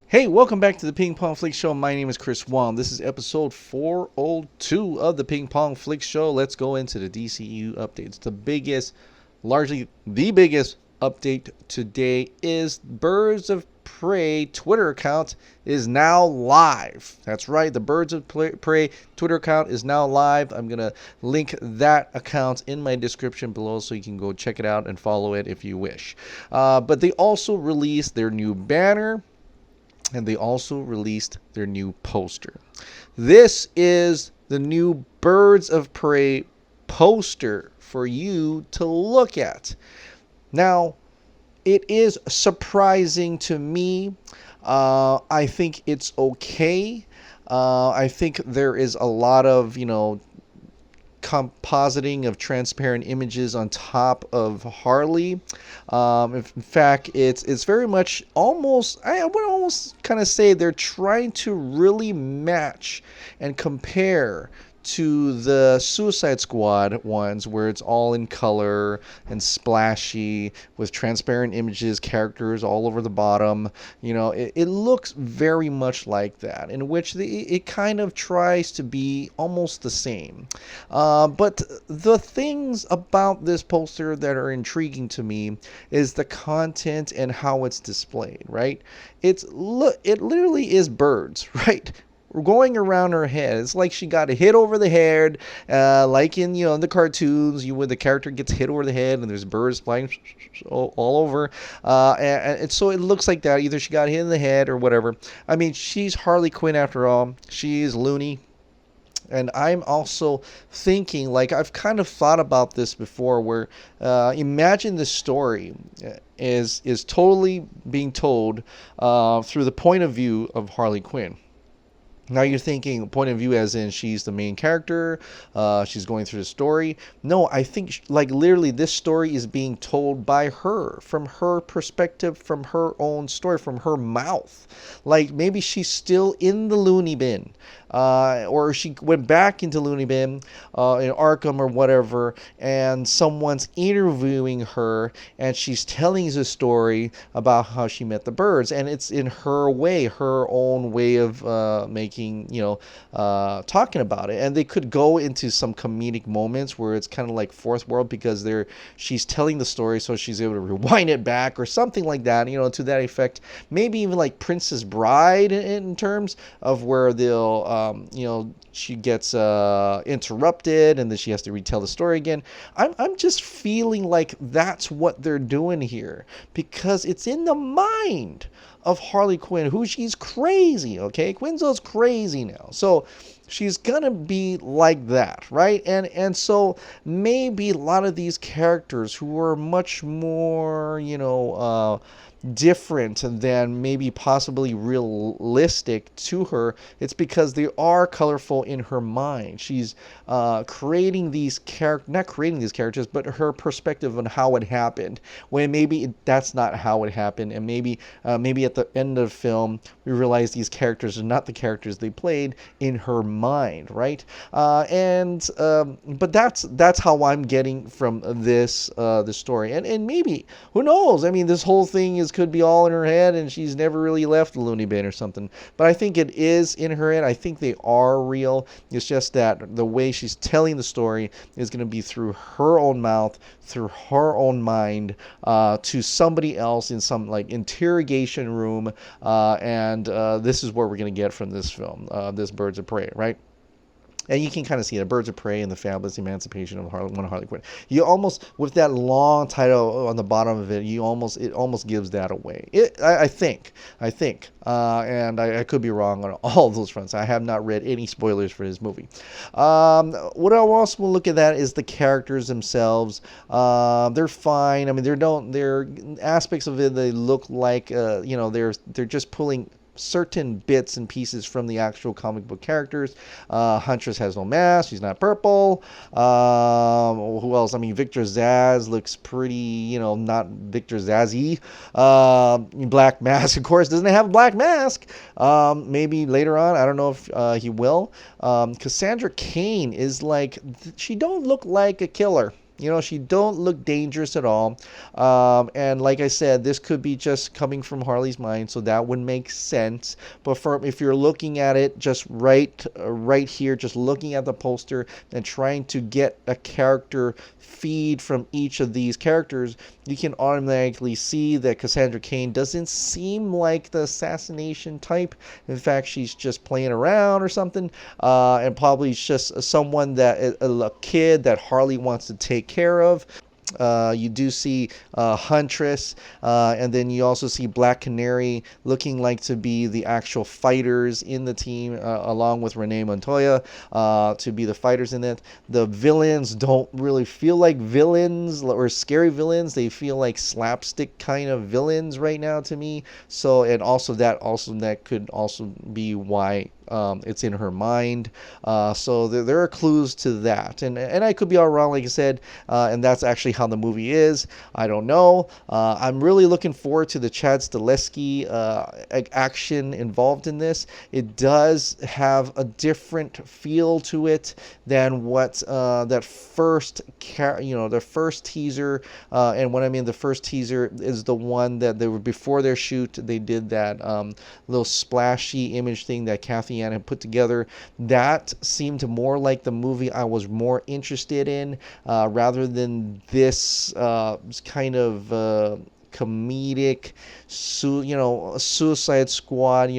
Hey, welcome back to the Ping Pong Flix Show. My name is Chris Wong. This is episode 402 of the Ping Pong Flix Show. Let's go into the DCEU updates. Largely the biggest update today is Birds of Prey Twitter account is now live. That's right, the Birds of Prey Twitter account is now live. I'm going to link that account in my description below so you can go check it out and follow it if you wish. But they also released their new banner. And they also released their new poster. This is the new Birds of Prey poster for you to look at. Now, it is surprising to me. I think it's okay. I think there is a lot of, compositing of transparent images on top of Harley. In fact, it's very much almost, I would almost kind of say they're trying to really match and compare to the Suicide Squad ones where it's all in color and splashy with transparent images, characters all over the bottom. It looks very much like that, in which it kind of tries to be almost the same. But the things about this poster that are intriguing to me is the content and how it's displayed, right? It literally is birds, right? Going around her head. It's like she got hit over the head, like in the cartoons, where the character gets hit over the head and there's birds flying all over, and so it looks like that. Either she got hit in the head or whatever. I mean, she's Harley Quinn after all. She's loony. And I'm also thinking, like, I've kind of thought about this before, where imagine this story is totally being told through the point of view of Harley Quinn. Now you're thinking point of view as in she's the main character, she's going through the story. No, I think like literally this story is being told by her, from her perspective, from her own story, from her mouth. Like maybe she's still in the loony bin, or she went back into loony bin in Arkham or whatever, and someone's interviewing her and she's telling the story about how she met the birds, and it's in her way, her own way of making talking about it. And they could go into some comedic moments where it's kind of like fourth world, because she's telling the story, so she's able to rewind it back or something like that, to that effect. Maybe even like Princess Bride in terms of where they'll she gets interrupted and then she has to retell the story again. I'm just feeling like that's what they're doing here, because it's in the mind of Harley Quinn, who she's crazy, okay? Quinzel's crazy now. So she's gonna be like that, right? And so maybe a lot of these characters who are much more, different than maybe possibly realistic to her, it's because they are colorful in her mind. She's creating these not creating these characters, but her perspective on how it happened, when maybe that's not how it happened. And maybe at the end of the film we realize these characters are not the characters they played in her mind, right? But that's how I'm getting from this story. And maybe, who knows, I mean, this whole thing could be all in her head and she's never really left the loony bin or something. But I think it is in her head. I think they are real. It's just that the way she's telling the story is going to be through her own mouth, through her own mind, to somebody else in some like interrogation room. And this is what we're going to get from this film, this Birds of Prey, right? And you can kind of see the Birds of Prey and the Fabulous Emancipation of Harley Quinn. You almost, with that long title on the bottom of it, it almost gives that away. I think, and I could be wrong on all those fronts. I have not read any spoilers for this movie. What I also will look at that is the characters themselves. They're fine. I mean, they're aspects of it. They look like they're just pulling certain bits and pieces from the actual comic book characters. Huntress has no mask. She's not purple. Who else? I mean, Victor Zsasz looks pretty, not Victor Zazzy. Black Mask, of course, doesn't have a black mask. Maybe later on. I don't know if he will. Cassandra Cain is like, she don't look like a killer. She don't look dangerous at all. And like I said, this could be just coming from Harley's mind, so that would make sense. But if you're looking at it just right here, just looking at the poster and trying to get a character feed from each of these characters, you can automatically see that Cassandra Cain doesn't seem like the assassination type. In fact, she's just playing around or something, and probably just someone a kid that Harley wants to take care of. You do see Huntress, and then you also see Black Canary looking like to be the actual fighters in the team, along with Renee Montoya to be the fighters in it. The villains don't really feel like villains or scary villains. They feel like slapstick kind of villains right now to me. So, and also that could also be why it's in her mind. So there are clues to that, and I could be all wrong, like I said, and that's actually how the movie is. I don't know. I'm really looking forward to the Chad Stahelski action involved in this. It does have a different feel to it than what the first teaser, and when I mean the first teaser is the one that they were before their shoot. They did that little splashy image thing that Kathy Ann had put together. That seemed more like the movie I was more interested in, rather than this kind of comedic, Suicide Squad.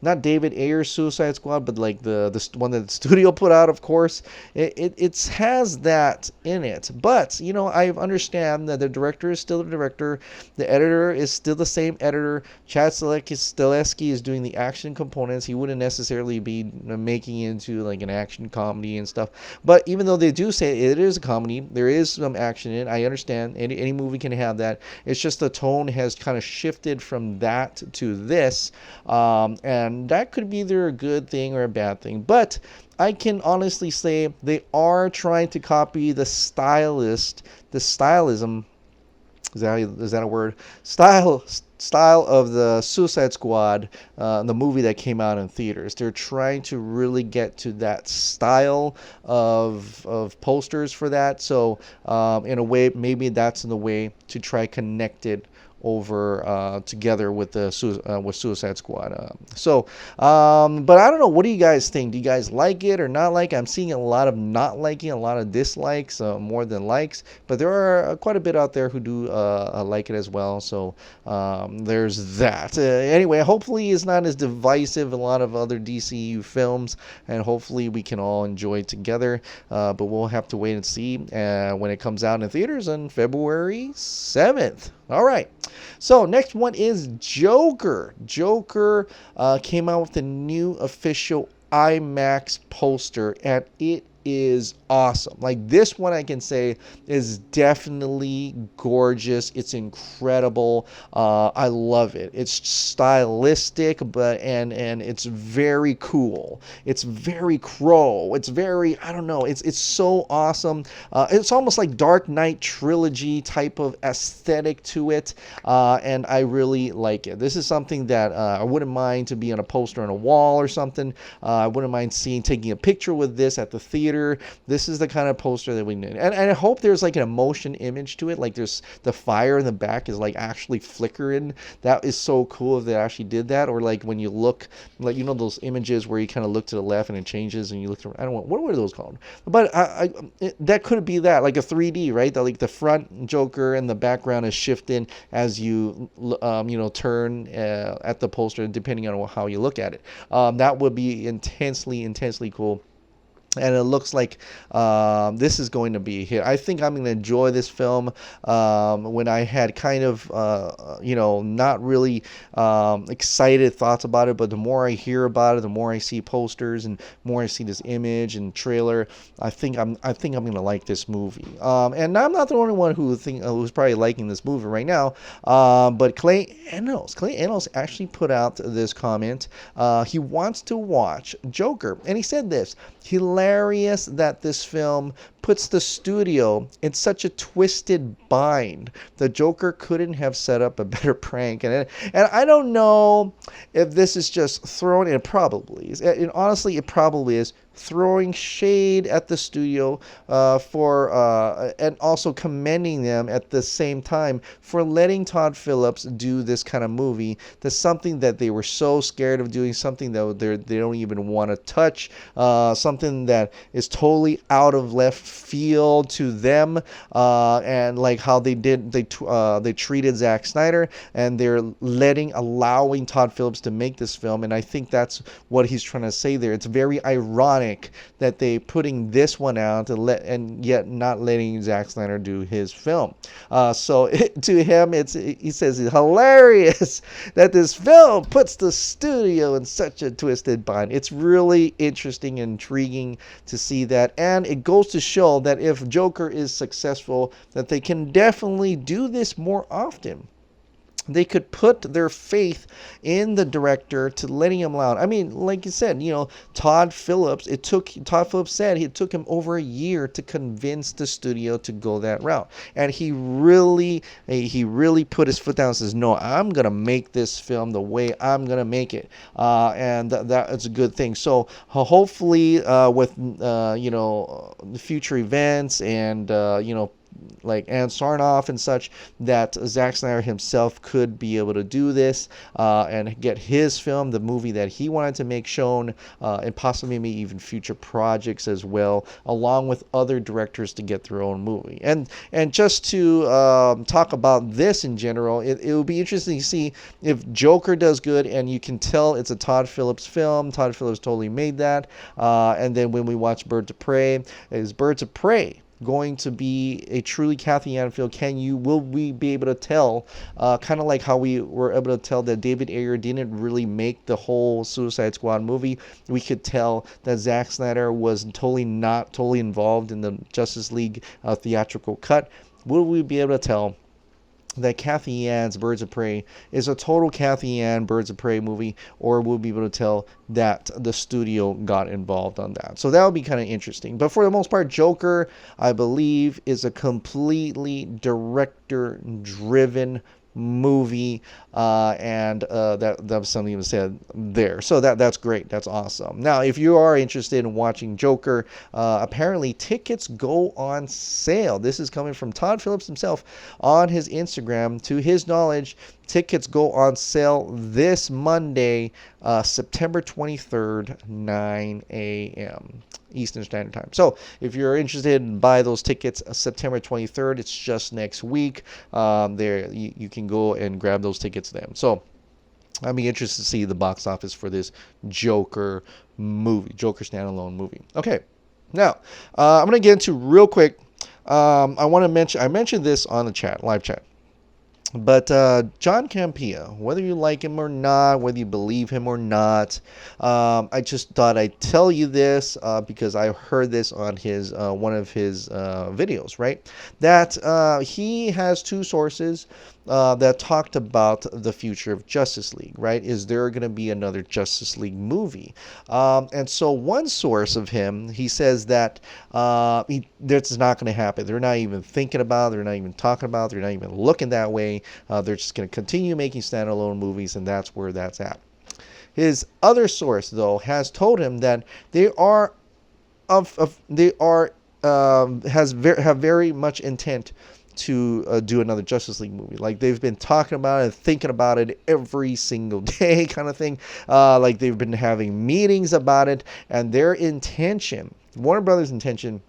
Not David Ayer's Suicide Squad, but like the one that the studio put out. Of course, it has that in it. But I understand that the director is still the director, the editor is still the same editor. Chad Stahelski is doing the action components. He wouldn't necessarily be making it into like an action comedy and stuff. But even though they do say it is a comedy, there is some action in it. I understand any movie can have that. It's just the tone has kind of shifted from that to this, and that could be either a good thing or a bad thing. But I can honestly say they are trying to copy the stylism. Is that a word? Style of the Suicide Squad, the movie that came out in theaters. They're trying to really get to that style of posters for that. So in a way, maybe that's in the way to try connect it over together with with Suicide Squad. But I don't know. What do you guys think? Do you guys like it or not like it? I'm seeing a lot of not liking, a lot of dislikes, more than likes. But there are quite a bit out there who do like it as well. So there's that. Anyway, hopefully it's not as divisive as a lot of other DCEU films, and hopefully we can all enjoy it together. But we'll have to wait and see when it comes out in theaters on February 7th. All right. So next one is Joker. Joker came out with a new official IMAX poster, and it is awesome. Like, this one I can say is definitely gorgeous. It's incredible. I love it. It's stylistic, but and it's very cool. It's very Crow. It's very, I don't know. It's so awesome. It's almost like Dark Knight trilogy type of aesthetic to it, and I really like it. This is something that I wouldn't mind to be on a poster on a wall or something. I wouldn't mind taking a picture with this at the theater. This is the kind of poster that we need, and I hope there's like an emotion image to it. Like, there's the fire in the back is like actually flickering. That is so cool if they actually did that. Or like when you look, like, those images where you kind of look to the left and it changes and you look to, I don't know, what were those called? But that could be that, like a 3D, right? Like the front Joker and the background is shifting as you turn at the poster, depending on how you look at it. That would be intensely cool. And it looks like this is going to be a hit. I think I'm going to enjoy this film. When I had kind of, not really excited thoughts about it, but the more I hear about it, the more I see posters and more I see this image and trailer, I think I'm going to like this movie. And I'm not the only one who's probably liking this movie right now. But Clay Enos actually put out this comment. He wants to watch Joker, and he said this: hilarious that this film puts the studio in such a twisted bind. The Joker couldn't have set up a better prank. And I don't know if this is just thrown, it probably is. And honestly, it probably is throwing shade at the studio and also commending them at the same time for letting Todd Phillips do this kind of movie. That's something that they were so scared of doing, something that they don't even want to touch, something that is totally out of left field to them, and like how they treated Zack Snyder, and they're allowing Todd Phillips to make this film. And I think that's what he's trying to say there. It's very ironic that they putting this one out and yet not letting Zack Snyder do his film. To him, he says it's hilarious that this film puts the studio in such a twisted bind. It's really interesting and intriguing to see that, and it goes to show that if Joker is successful, that they can definitely do this more often. They could put their faith in the director to letting him allow. I mean, like you said, Todd Phillips said it took him over a year to convince the studio to go that route. And he really put his foot down and says, no, I'm going to make this film the way I'm going to make it. And that's a good thing. So hopefully with, the future events and, and Sarnoff and such, that Zack Snyder himself could be able to do this and get his film, the movie that he wanted to make, shown, and possibly maybe even future projects as well, along with other directors to get their own movie. And just to talk about this in general, it will be interesting to see if Joker does good, and you can tell it's a Todd Phillips film. Todd Phillips totally made that. And then when we watch Birds of Prey, is Birds of Prey going to be a truly Kathy Ann film? Will we be able to tell, kind of like how we were able to tell that David Ayer didn't really make the whole Suicide Squad movie? We could tell that Zack Snyder was not totally involved in the Justice League theatrical cut. Will we be able to tell that Kathy Ann's Birds of Prey is a total Kathy Ann Birds of Prey movie, or we'll be able to tell that the studio got involved on that? So that would be kind of interesting. But for the most part, Joker, I believe, is a completely director-driven movie, and that was something you said there. So that's great. That's awesome. Now, if you are interested in watching Joker, apparently tickets go on sale. This is coming from Todd Phillips himself on his Instagram. To his knowledge, tickets go on sale this Monday, September 23rd, 9 a.m. Eastern Standard Time. So if you're interested in buy those tickets, September 23rd, it's just next week. There you can go and grab those tickets then. So I'll be interested to see the box office for this Joker standalone movie. Okay, now I'm gonna get into real quick. I mentioned this on the live chat. But John Campea, whether you like him or not, whether you believe him or not, I just thought I'd tell you this because I heard this on his one of his videos, right? That he has two sources that talked about the future of Justice League, right? Is there going to be another Justice League movie? And so one source of him, he says that that's not going to happen. They're not even thinking about it. They're not even talking about it. They're not even looking that way. They're just going to continue making standalone movies, and that's where that's at. His other source, though, has told him that they have very much intent to do another Justice League movie. Like, they've been talking about it and thinking about it every single day, kind of thing. Like, they've been having meetings about it, and their intention, Warner Brothers' intention,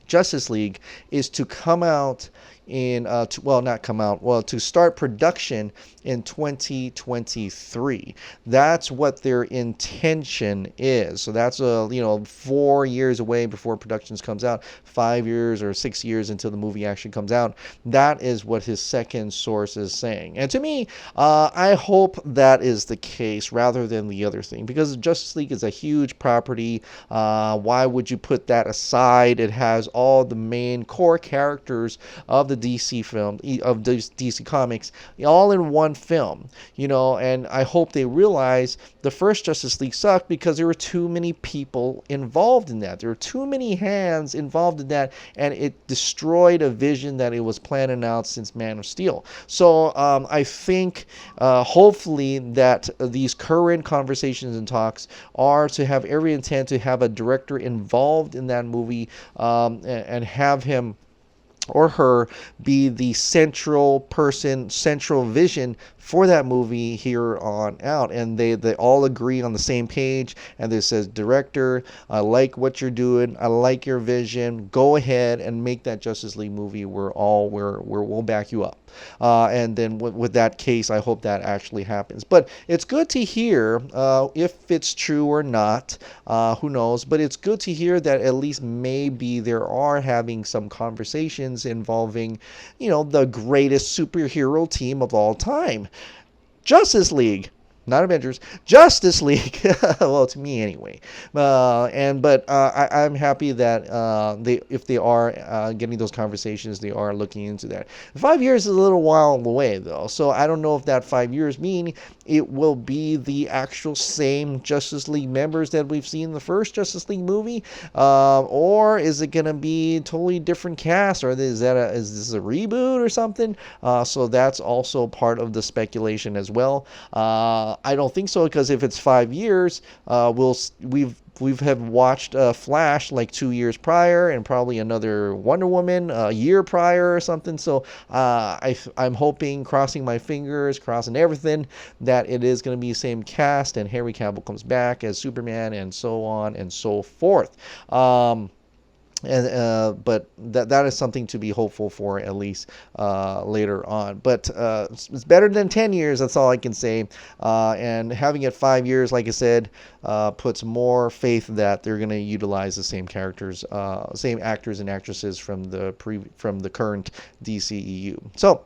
Justice League, is to come out to start production in 2023. That's what their intention is. So that's 4 years away before productions comes out, 5 years or 6 years until the movie actually comes out. That is what his second source is saying. And to me, I hope that is the case rather than the other thing, because Justice League is a huge property. Why would you put that aside? It has all the main core characters of the DC film, of DC Comics, all in one film, and I hope they realize the first Justice League sucked because there were too many people involved in that. There were too many hands involved in that, and it destroyed a vision that it was planning out since Man of Steel. So I think hopefully that these current conversations and talks are to have every intent to have a director involved in that movie, and have him or her be the central person, central vision for that movie here on out. And they all agree on the same page, and they says, director, I like what you're doing, I like your vision, go ahead and make that Justice League movie. We'll back you up. And then with that case, I hope that actually happens. But it's good to hear, if it's true or not, who knows, but it's good to hear that at least maybe there are having some conversations involving, the greatest superhero team of all time. Justice League. Not Avengers, Justice League. Well, to me anyway. I'm happy that if they are getting those conversations, they are looking into that. 5 years is a little while away, though, so I don't know if that 5 years mean it will be the actual same Justice League members that we've seen in the first Justice League movie, or is it going to be a totally different cast, or is this a reboot or something? So that's also part of the speculation as well. I don't think so, because if it's 5 years, we've have watched Flash like 2 years prior, and probably another Wonder Woman a year prior or something. So I'm hoping, crossing my fingers, crossing everything, that it is going to be the same cast, and Henry Cavill comes back as Superman, and so on and so forth. But that is something to be hopeful for, at least later on. But it's better than 10 years. That's all I can say. And having it 5 years, like I said, puts more faith that they're going to utilize the same characters, same actors and actresses from the current DCEU. So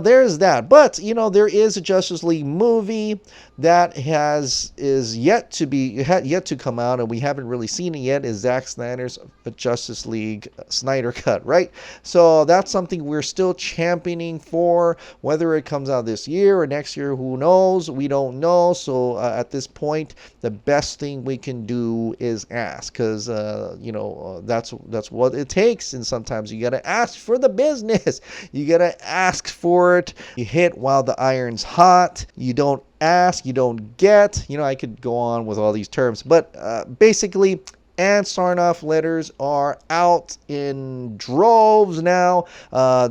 there's that. But there is a Justice League movie that is yet to come out, and we haven't really seen it yet. Is Zack Snyder's Justice League Snyder Cut, right? So that's something we're still championing for. Whether it comes out this year or next year, who knows? We don't know. So at this point, the best thing we can do is ask, because that's what it takes. And sometimes you gotta ask for the business. You gotta ask for it. You hit while the iron's hot. You don't ask, you don't get. I could go on with all these terms, but basically, and Sarnoff Letters are out in droves now.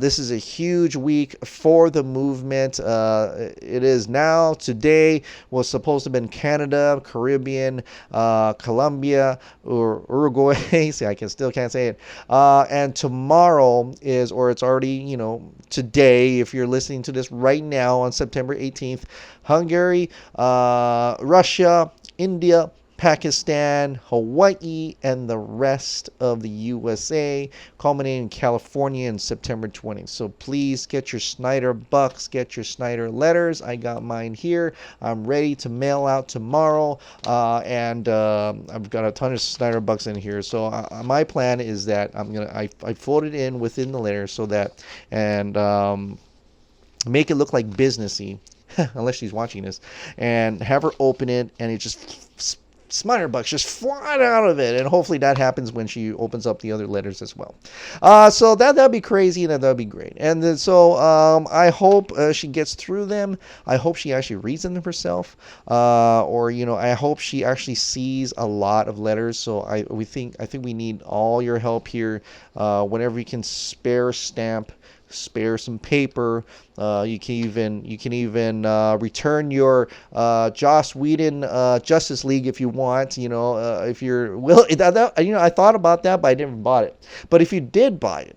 This is a huge week for the movement. It is now. Today was supposed to have been Canada, Caribbean, Colombia, or Uruguay. See, I still can't say it. And tomorrow is, or it's already, today, if you're listening to this right now on September 18th, Hungary, Russia, India, Pakistan, Hawaii, and the rest of the USA, culminating in California in September 20th. So please get your Snyder bucks, get your Snyder letters. I got mine here. I'm ready to mail out tomorrow, and I've got a ton of Snyder bucks in here. So my plan is that I fold it in within the letter so that, and make it look like businessy, unless she's watching this, and have her open it, and it just Snyder bucks just flying out of it, and hopefully that happens when she opens up the other letters as well. So that'd be crazy, and that'd be great. And then, so I hope she gets through them. I hope she actually reads them herself, or I hope she actually sees a lot of letters. So I think we need all your help here. Whenever you can spare a stamp, spare some paper. You can even return your Joss Whedon Justice League if you want. If you're I thought about that, but I didn't buy it. But if you did buy it,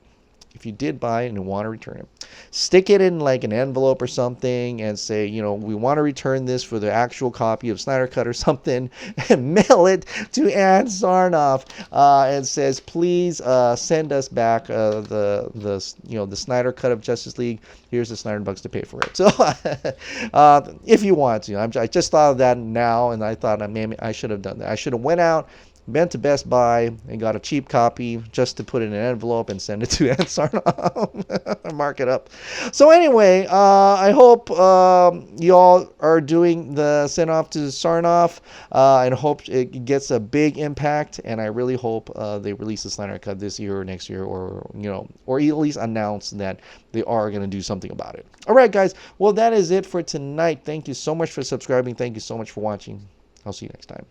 and you want to return it, stick it in like an envelope or something and say, we want to return this for the actual copy of Snyder Cut or something, and mail it to Ann Sarnoff, and says, please send us back the Snyder Cut of Justice League. Here's the Snyder bucks to pay for it. So if you want to, I just thought of that now, and I thought maybe I should have done that. I should have went out, Been to Best Buy and got a cheap copy just to put it in an envelope and send it to Aunt Sarnoff. Mark it up. So anyway, I hope y'all are doing the send off to Sarnoff, and hope it gets a big impact. And I really hope they release the Snyder Cut this year or next year, or or at least announce that they are going to do something about it. All right, guys. Well, that is it for tonight. Thank you so much for subscribing. Thank you so much for watching. I'll see you next time.